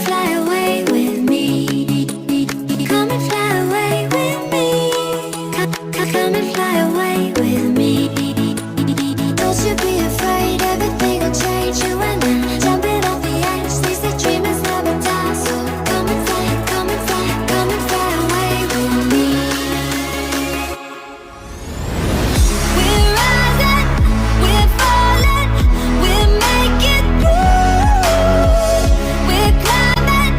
fly away with me. Come and fly away with me. Come and fly away with me. Don't you be afraid, everything will change. You and I, jumping off the edge. They say dreamers never die, so come and fly, come and fly, come and fly away with me. We're rising, we're falling, we're making through. We're climbing,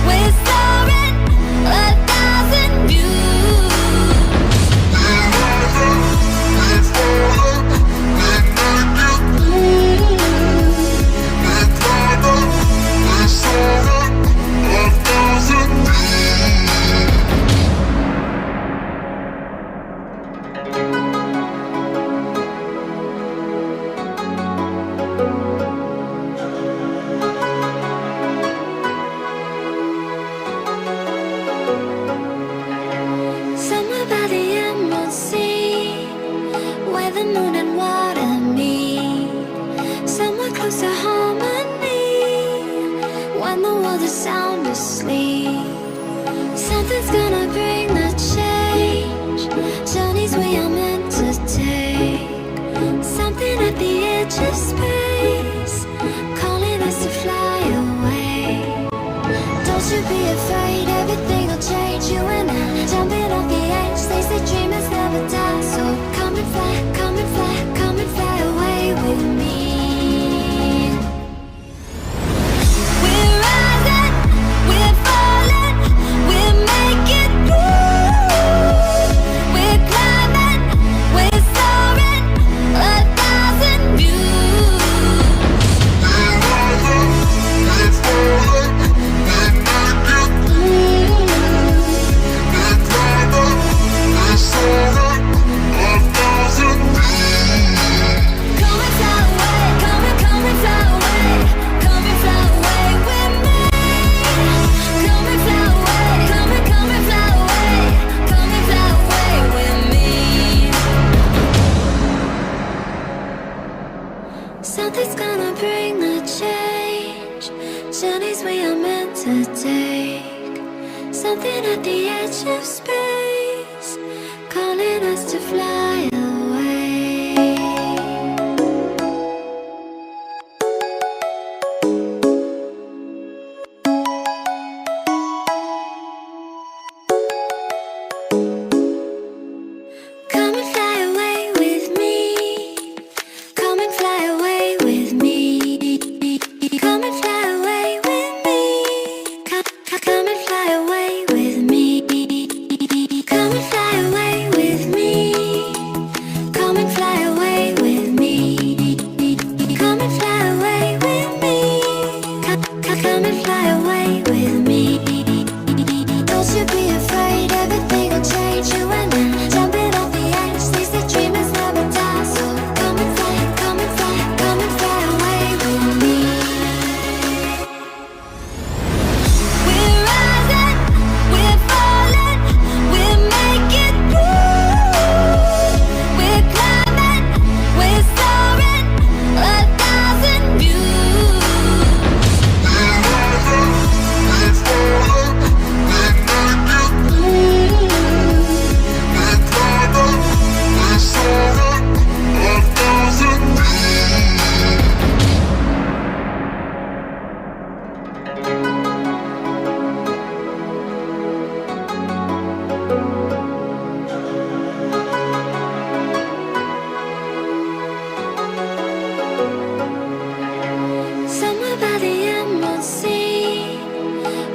we're soaring, 1,000 views. We're rising, we're falling, we're making through. We're climbing, we're soaring, 1,000 views. Somewhere by the emerald sea, where the moon and water meet. Somewhere close to harmony, when the world is sound asleep. Something's gonna bring the change, journeys we are meant to take. Something at the edge of space, calling us to fly away. Don't you be afraid, everything will change. You and I, jumping off the edge. They say dreamers never die, so come and fly, come and fly, come and fly away with me. We're rising, we're falling, we're making through. We're climbing, we're soaring, 1,000 views. We're rising, we're falling, we're making through. We're climbing, we're soaring, 1,000 views. Come and fly away, come and fly away, come and fly away with me. Come and fly away, come and fly away, come and fly away with me. Something's gonna bring the change, journeys we are meant to take. Something at the edge of space, calling us to fly away. Come and fly away with me. Come and fly away with me. Come and fly away with me. Come and fly away with me. Come and fly away with me. Come and fly away with me. Come and fly away with me. Come and fly away with me. Don't you be afraid, everything will change. You and I, jumping off the edge. They say dreamers never die, so come and fly, come and fly, come and fly away with me. We're rising, we're falling, we're making through. We're climbing, we're soaring, 1,000 views. We're rising, we're falling, we're making through. We're climbing, we're soaring, 1,000 views. Somewhere by the emerald sea,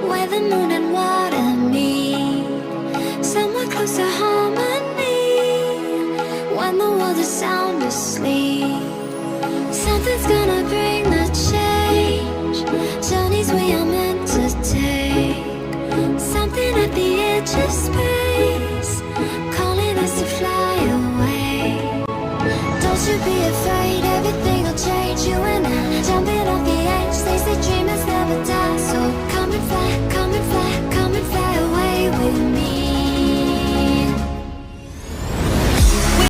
where the moon and water meet. Somewhere close to harmony, when the world is sound asleep. Something's gonna bring the change, journeys we are meant